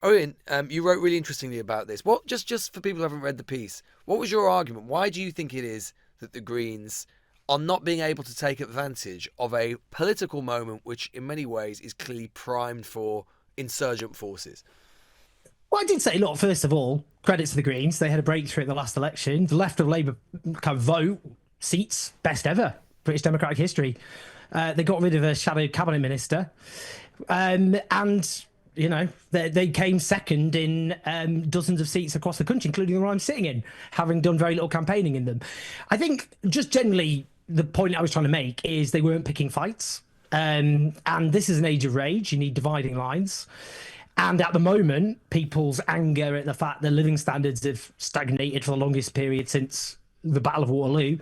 Owen, you wrote really interestingly about this. What just for people who haven't read the piece, what was your argument? Why do you think it is that the Greens are not being able to take advantage of a political moment which, in many ways, is clearly primed for insurgent forces? Well, I did say, look, first of all, credits to the Greens. They had a breakthrough at the last election. The left of Labour kind of vote seats, best ever, British democratic history. They got rid of a shadow cabinet minister. And, you know, they came second in dozens of seats across the country, including the one I'm sitting in, having done very little campaigning in them. I think just generally the point I was trying to make is they weren't picking fights. And this is an age of rage. You need dividing lines. And at the moment, people's anger at the fact that living standards have stagnated for the longest period since the Battle of Waterloo,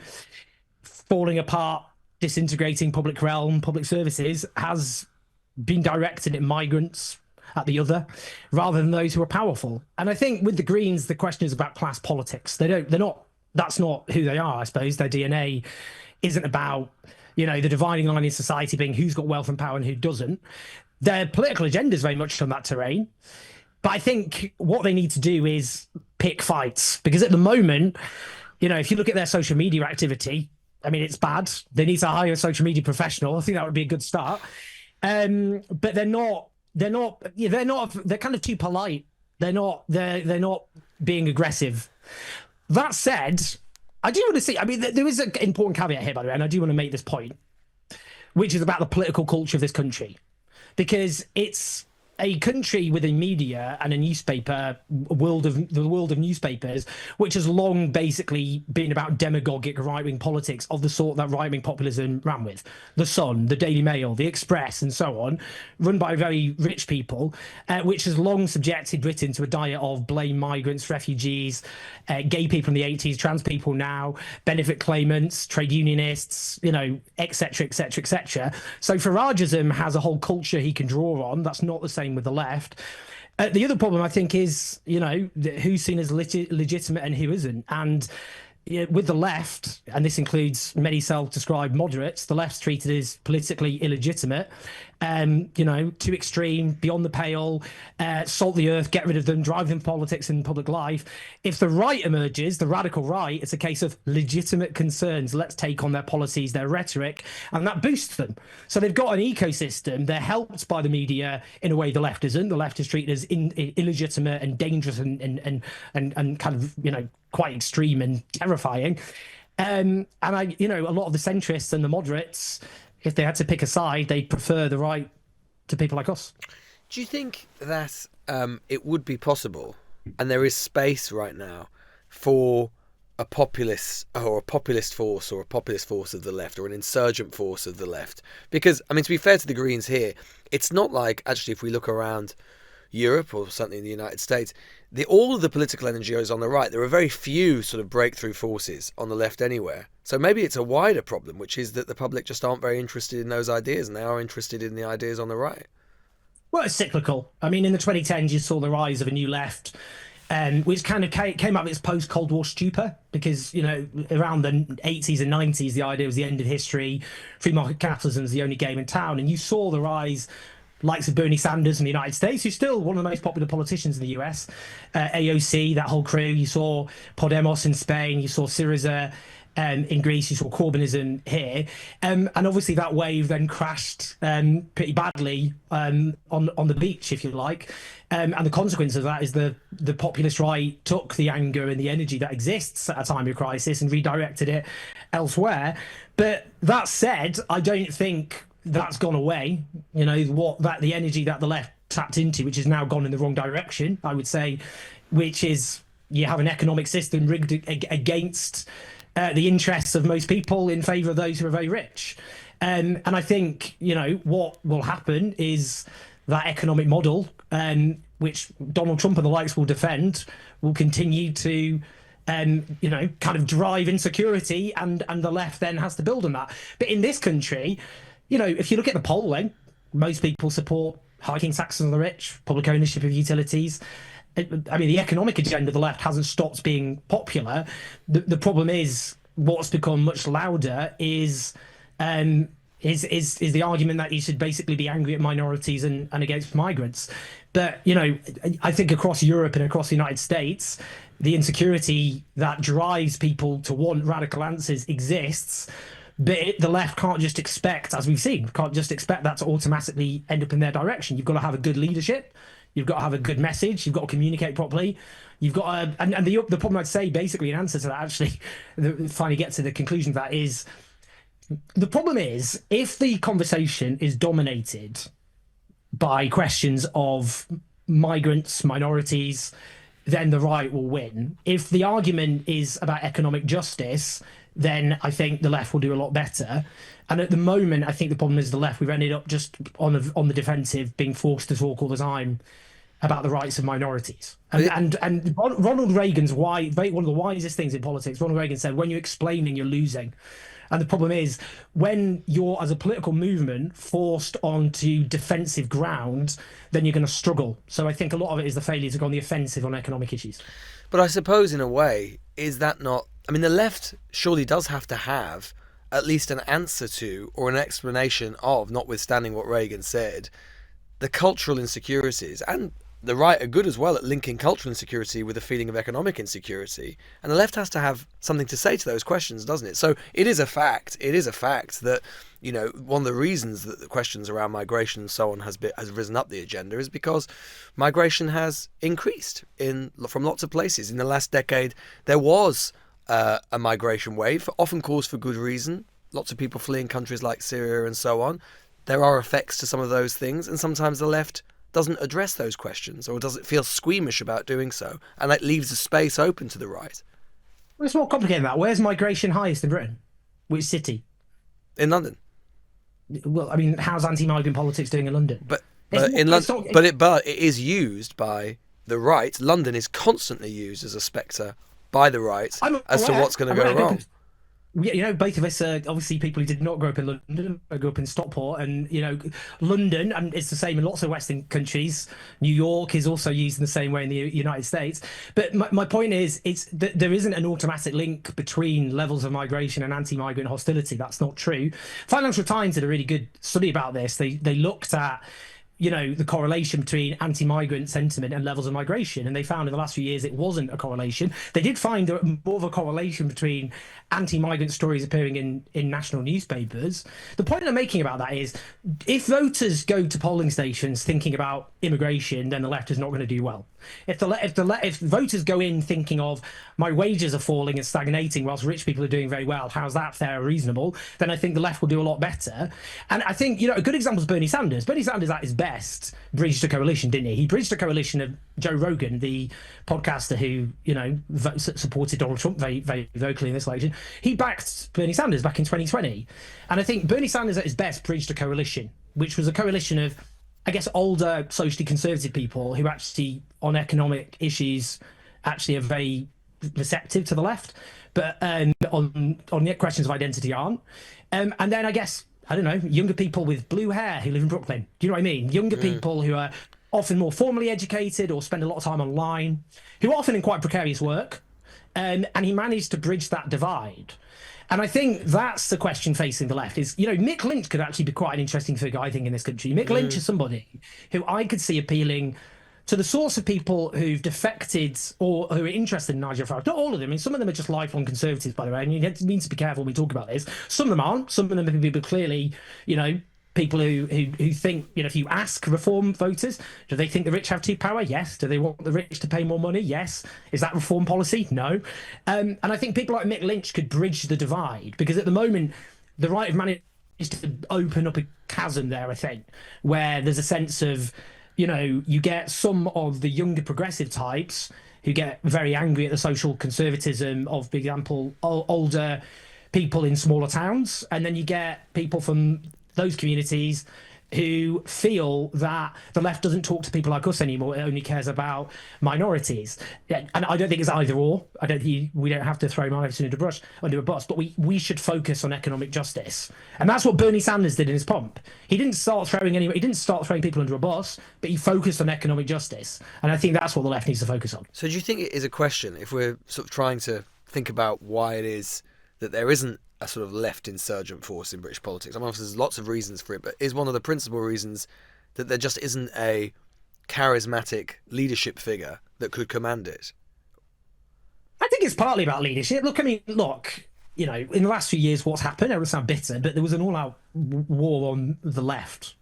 falling apart, disintegrating public realm, public services, has been directed at migrants at the other, rather than those who are powerful. And I think with the Greens, the question is about class politics. They're not, that's not who they are, I suppose. Their DNA isn't about, you know, the dividing line in society being who's got wealth and power and who doesn't. Their political agenda is very much on that terrain. But I think what they need to do is pick fights, because at the moment, you know, if you look at their social media activity, I mean, it's bad. They need to hire a social media professional. I think that would be a good start. But they're kind of too polite. They're not being aggressive. That said, I do want to see, I mean, there is an important caveat here, by the way, and I do want to make this point, which is about the political culture of this country. Because it's a country with a media and a newspaper the world of newspapers, which has long basically been about demagogic right-wing politics of the sort that right-wing populism ran with. The Sun, the Daily Mail, the Express, and so on, run by very rich people, which has long subjected Britain to a diet of blame migrants, refugees, gay people in the 80s, trans people now, benefit claimants, trade unionists, you know, etc., etc., etc. So Faragism has a whole culture he can draw on. That's not the same with the left. The other problem, I think, is, you know, who's seen as legitimate and who isn't. And you know, with the left, and this includes many self-described moderates, the left's treated as politically illegitimate, you know, too extreme, beyond the pale, salt the earth, get rid of them, drive them politics and public life. If the right emerges, the radical right, it's a case of legitimate concerns. Let's take on their policies, their rhetoric, and that boosts them. So they've got an ecosystem. They're helped by the media in a way the left isn't. The left is treated as illegitimate and dangerous and kind of, you know, quite extreme and terrifying. And I, you know, a lot of the centrists and the moderates, if they had to pick a side, they'd prefer the right to people like us. Do you think that it would be possible, and there is space right now, for a populist force or a populist force of the left or an insurgent force of the left? Because, I mean, to be fair to the Greens here, it's not like, actually, if we look around Europe or certainly in the United States, all of the political energy is on the right. There are very few sort of breakthrough forces on the left anywhere. So maybe it's a wider problem, which is that the public just aren't very interested in those ideas, and they are interested in the ideas on the right. Well, it's cyclical. I mean, in the 2010s, you saw the rise of a new left, which kind of came out of its post-Cold War stupor, because, you know, around the 80s and 90s, the idea was the end of history, free market capitalism is the only game in town, and you saw the rise likes of Bernie Sanders in the United States, who's still one of the most popular politicians in the US, AOC, that whole crew. You saw Podemos in Spain, you saw Syriza in Greece, you saw Corbynism here. And obviously that wave then crashed pretty badly on the beach, if you like. And the consequence of that is the populist right took the anger and the energy that exists at a time of crisis and redirected it elsewhere. But that said, I don't think that's gone away. You know, the energy that the left tapped into, which has now gone in the wrong direction, I would say, which is you have an economic system rigged against the interests of most people in favour of those who are very rich. And I think, you know, what will happen is that economic model, which Donald Trump and the likes will defend, will continue to you know, kind of drive insecurity, and the left then has to build on that. But in this country, you know, if you look at the polling, most people support hiking taxes on the rich, public ownership of utilities. I mean, the economic agenda of the left hasn't stopped being popular. The problem is, what's become much louder is the argument that you should basically be angry at minorities and against migrants. that, I think across Europe and across the United States, the insecurity that drives people to want radical answers exists. But the left can't just expect, as we've seen, can't just expect that to automatically end up in their direction. You've got to have a good leadership. You've got to have a good message. You've got to communicate properly. You've got to, and the problem I'd say, basically, in answer to that, actually, finally get to the conclusion of that is, the problem is, if the conversation is dominated by questions of migrants, minorities, then the right will win. If the argument is about economic justice, then I think the left will do a lot better. And at the moment, I think the problem is the left. We've ended up just on the defensive, being forced to talk all the time about the rights of minorities. And Ronald Reagan's one of the wisest things in politics. Ronald Reagan said, "When you're explaining, you're losing." And the problem is, when you're, as a political movement, forced onto defensive ground, then you're going to struggle. So I think a lot of it is the failure to go on the offensive on economic issues. But I suppose, in a way, is that not... I mean, the left surely does have to have at least an answer to, or an explanation of, notwithstanding what Reagan said, the cultural insecurities. And the right are good as well at linking cultural insecurity with a feeling of economic insecurity. And the left has to have something to say to those questions, doesn't it? So it is a fact. It is a fact that, one of the reasons that the questions around migration and so on has risen up the agenda is because migration has increased from lots of places. In the last decade, there was a migration wave, often caused for good reason. Lots of people fleeing countries like Syria and so on. There are effects to some of those things, and sometimes the left doesn't address those questions, or does it feel squeamish about doing so, and that leaves a space open to the right. Well, it's more complicated than that. Where's migration highest in Britain? Which city? In London. Well, I mean, how's anti-migrant politics doing in London? But it is used by the right. London is constantly used as a spectre by the right as to what's going to go wrong. Both of us are obviously people who did not grow up in London. I grew up in Stockport, and London, and it's the same in lots of Western countries. New York is also used in the same way in the United States. But my point is, there isn't an automatic link between levels of migration and anti-migrant hostility. That's not true. Financial Times did a really good study about this. They looked at the correlation between anti-migrant sentiment and levels of migration. And they found in the last few years it wasn't a correlation. They did find more of a correlation between anti-migrant stories appearing in national newspapers. The point I'm making about that is, if voters go to polling stations thinking about immigration, then the left is not going to do well. If voters go in thinking of, my wages are falling and stagnating whilst rich people are doing very well, how's that fair or reasonable, then I think the left will do a lot better. And I think, a good example is Bernie Sanders. Bernie Sanders, at his best, bridged a coalition, didn't he? He bridged a coalition of Joe Rogan, the podcaster who, supported Donald Trump very, very vocally in this election. He backed Bernie Sanders back in 2020. And I think Bernie Sanders, at his best, bridged a coalition, which was a coalition of, I guess, older socially conservative people who actually, on economic issues, actually are very receptive to the left, but on the questions of identity aren't. And then I guess, I don't know, younger people with blue hair who live in Brooklyn. Do you know what I mean? Younger people who are often more formally educated or spend a lot of time online, who are often in quite precarious work. And he managed to bridge that divide. And I think that's the question facing the left is, Mick Lynch could actually be quite an interesting figure, I think, in this country. Mick Lynch is somebody who I could see appealing to the sorts of people who've defected or who are interested in Nigel Farage. Not all of them. I mean, some of them are just lifelong conservatives, by the way, and you need to be careful when we talk about this. Some of them aren't. Some of them are people clearly, people who think, if you ask reform voters, do they think the rich have too power? Yes. Do they want the rich to pay more money? Yes. Is that reform policy? No. And I think people like Mick Lynch could bridge the divide, because at the moment, the right have managed to open up a chasm there, I think, where there's a sense of, you get some of the younger progressive types who get very angry at the social conservatism of, for example, older people in smaller towns. And then you get people from those communities who feel that the left doesn't talk to people like us anymore. It only cares about minorities. And I don't think it's either or. I don't think we don't have to throw minorities under a bus, but we should focus on economic justice. And that's what Bernie Sanders did in his pomp. He didn't start throwing people under a bus, but he focused on economic justice. And I think that's what the left needs to focus on. So do you think it is a question, if we're sort of trying to think about why it is that there isn't a sort of left insurgent force in British politics? I mean, there's lots of reasons for it, but is one of the principal reasons that there just isn't a charismatic leadership figure that could command it? I think it's partly about leadership. Look, in the last few years, what's happened? I don't sound bitter, but there was an all-out war on the left.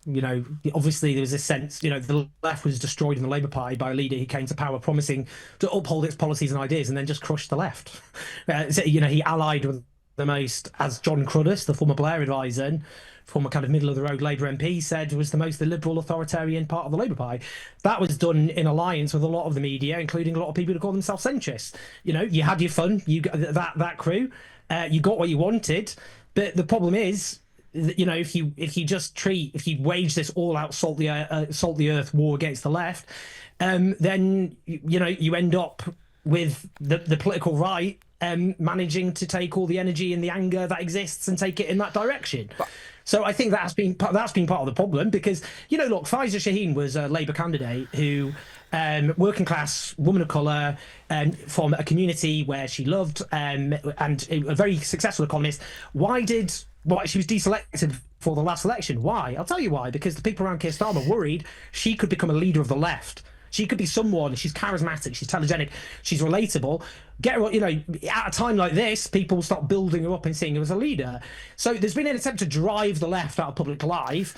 Obviously there was a sense, the left was destroyed in the Labour Party by a leader who came to power promising to uphold its policies and ideas and then just crushed the left. He allied with the most, as John Cruddas, the former Blair advisor, and former kind of middle-of-the-road Labour MP, said was the most liberal authoritarian part of the Labour Party. That was done in alliance with a lot of the media, including a lot of people who call themselves centrists. You had your fun, you got that crew. You got what you wanted, but the problem is, if you wage this all-out salt the earth war against the left, then you end up with the political right managing to take all the energy and the anger that exists and take it in that direction. So I think that's been part of the problem, because look, Faiza Shaheen was a Labour candidate who, working class woman of colour, from a community where she loved, and a very successful economist. She was deselected for the last election. Why? I'll tell you why. Because the people around Keir Starmer worried she could become a leader of the left. She could be someone. She's charismatic. She's telegenic. She's relatable. Get her, at a time like this, people start building her up and seeing her as a leader. So there's been an attempt to drive the left out of public life,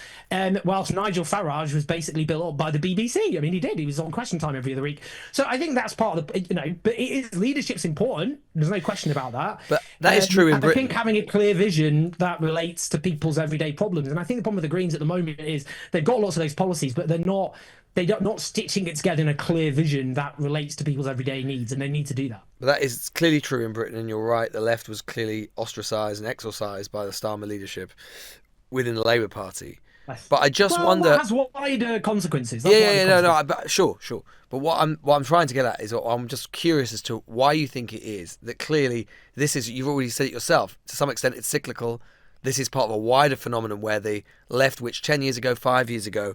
whilst Nigel Farage was basically built up by the BBC. I mean, he did. He was on Question Time every other week. So I think that's part of the, but leadership's important. There's no question about that. But that is true in Britain. I think having a clear vision that relates to people's everyday problems. And I think the problem with the Greens at the moment is they've got lots of those policies, but they're not stitching it together in a clear vision that relates to people's everyday needs, and they need to do that. But that is clearly true in Britain, and you're right. The left was clearly ostracised and exorcised by the Starmer leadership within the Labour Party. But I just wonder. That has wider consequences. Sure. But what I'm trying to get at is, I'm just curious as to why you think it is that clearly this is. You've already said it yourself. To some extent, it's cyclical. This is part of a wider phenomenon where the left, which 10 years ago, 5 years ago,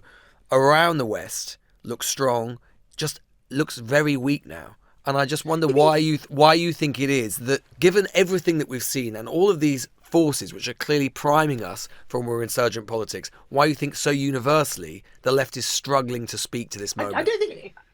around the West looks strong, just looks very weak now. And I just wonder why you think it is that, given everything that we've seen and all of these forces which are clearly priming us for more insurgent politics, why you think so universally the left is struggling to speak to this moment.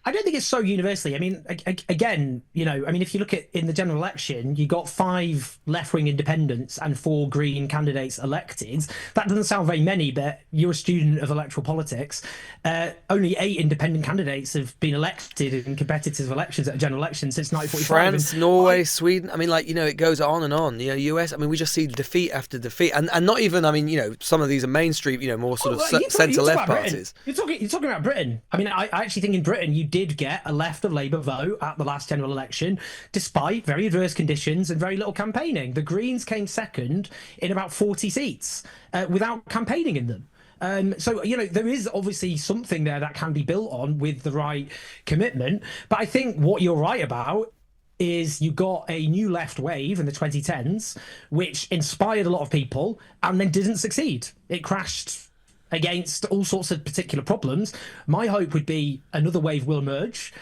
I don't think it's so universally. I mean, again, if you look at in the general election, you got 5 left-wing independents and 4 Green candidates elected. That doesn't sound very many, but you're a student of electoral politics. Only 8 independent candidates have been elected in competitive elections at a general election since 1945. France, Norway, Sweden. I mean, it goes on and on. US. I mean, we just see defeat after defeat, and not even. I mean, some of these are mainstream. More sort of centre-left parties. You're talking about Britain. I mean, I actually think in Britain you did get a left of Labour vote at the last general election, despite very adverse conditions and very little campaigning. The Greens came second in about 40 seats without campaigning in them. So, there is obviously something there that can be built on with the right commitment. But I think what you're right about is you got a new left wave in the 2010s, which inspired a lot of people and then didn't succeed. It crashed against all sorts of particular problems. My hope would be another wave will emerge,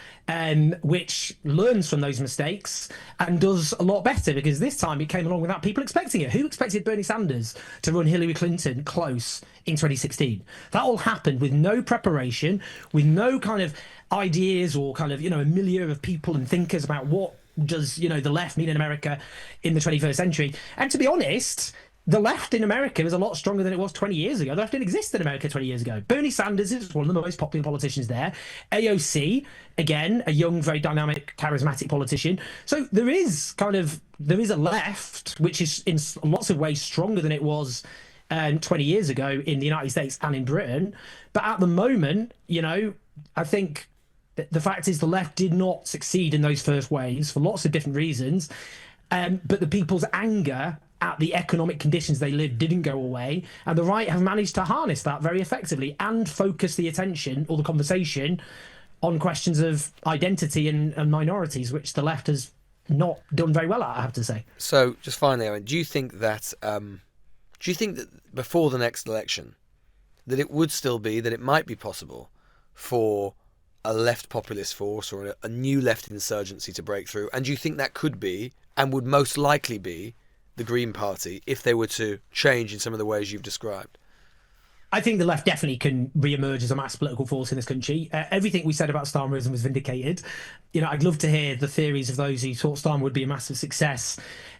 which learns from those mistakes and does a lot better, because this time it came along without people expecting it. Who expected Bernie Sanders to run Hillary Clinton close in 2016? That all happened with no preparation, with no kind of ideas or kind of, a milieu of people and thinkers about what does, the left mean in America in the 21st century. And to be honest, the left in America is a lot stronger than it was 20 years ago. The left didn't exist in America 20 years ago. Bernie Sanders is one of the most popular politicians there. AOC, again, a young, very dynamic, charismatic politician. So there is a left which is in lots of ways stronger than it was 20 years ago in the United States and in Britain. But at the moment, I think the fact is the left did not succeed in those first waves for lots of different reasons. But the people's anger at the economic conditions they lived didn't go away, and the right have managed to harness that very effectively and focus the attention or the conversation on questions of identity and minorities, which the left has not done very well at, I have to say. So, just finally, Owen, do you think that before the next election, that it would still be, that it might be possible for a left populist force or a new left insurgency to break through? And do you think that could be, and would most likely be, the Green Party if they were to change in some of the ways you've described? I think the left definitely can re-emerge as a mass political force in this country. Everything we said about Starmerism was vindicated. I'd love to hear the theories of those who thought Starmer would be a massive success.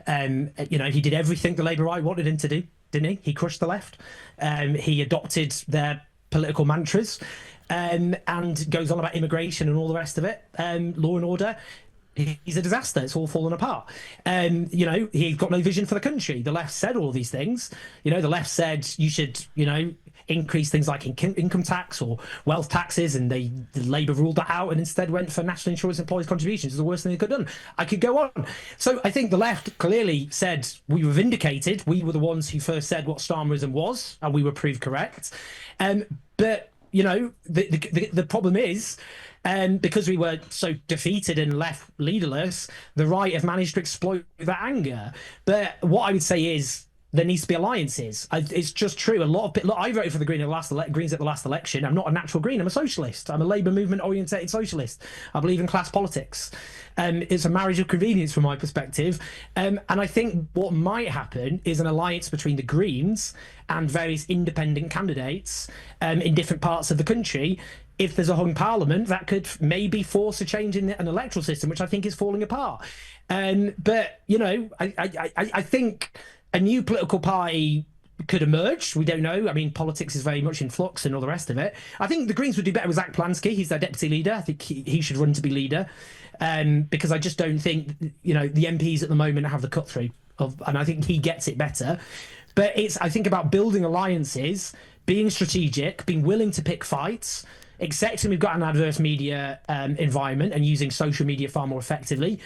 He did everything the Labour right wanted him to do, didn't he? He crushed the left. He adopted their political mantras, and goes on about immigration and all the rest of it, law and order. He's a disaster. It's all fallen apart. He's got no vision for the country. The left said all these things. The left said you should, increase things like income tax or wealth taxes, and the Labour ruled that out and instead went for national insurance employees' contributions. It's the worst thing they could have done. I could go on. So I think the left clearly said we were vindicated. We were the ones who first said what Starmerism was, and we were proved correct. But the problem is, because we were so defeated and left leaderless, the right have managed to exploit that anger. But what I would say is there needs to be alliances. It's just true. A lot of look, I voted for the Greens at the last election. I'm not a natural Green. I'm a socialist. I'm a Labour movement orientated socialist. I believe in class politics. It's a marriage of convenience from my perspective. And I think what might happen is an alliance between the Greens and various independent candidates in different parts of the country. If there's a hung parliament, that could maybe force a change in an electoral system, which I think is falling apart. But I think a new political party could emerge. We don't know. I mean, politics is very much in flux and all the rest of it. I think the Greens would do better with Zach Plansky. He's their deputy leader. I think he should run to be leader, because I just don't think the MPs at the moment have the cut through, and I think he gets it better. But I think about building alliances, being strategic, being willing to pick fights, accepting we've got an adverse media environment and using social media far more effectively.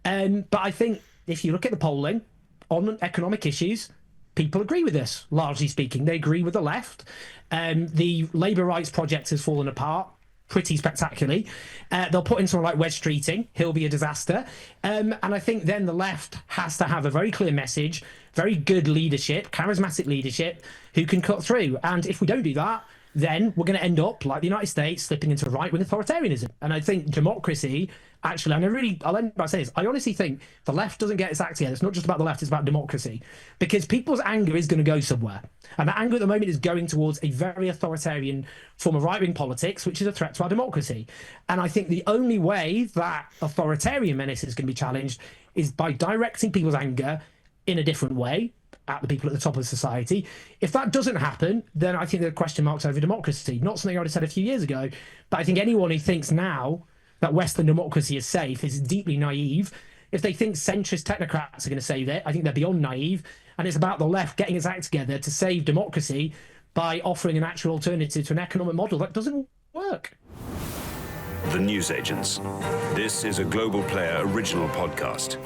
But I think if you look at the polling on economic issues, people agree with this, largely speaking. They agree with the left. The Labour Rights Project has fallen apart pretty spectacularly. They'll put in someone like Wes Streeting. He'll be a disaster. And I think then the left has to have a very clear message, very good leadership, charismatic leadership, who can cut through. And if we don't do that, then we're going to end up, like the United States, slipping into right-wing authoritarianism. And I think democracy, actually, and I'll end by saying this, I honestly think the left doesn't get its act together. It's not just about the left, it's about democracy. Because people's anger is going to go somewhere. And that anger at the moment is going towards a very authoritarian form of right-wing politics, which is a threat to our democracy. And I think the only way that authoritarian menace is going to be challenged is by directing people's anger in a different way at the people at the top of society. If that doesn't happen, then I think there are question marks over democracy. Not something I would have said a few years ago, but I think anyone who thinks now that Western democracy is safe is deeply naive. If they think centrist technocrats are going to save it, I think they're beyond naive. And it's about the left getting its act together to save democracy by offering an actual alternative to an economic model that doesn't work. The Newsagents. This is a Global Player original podcast.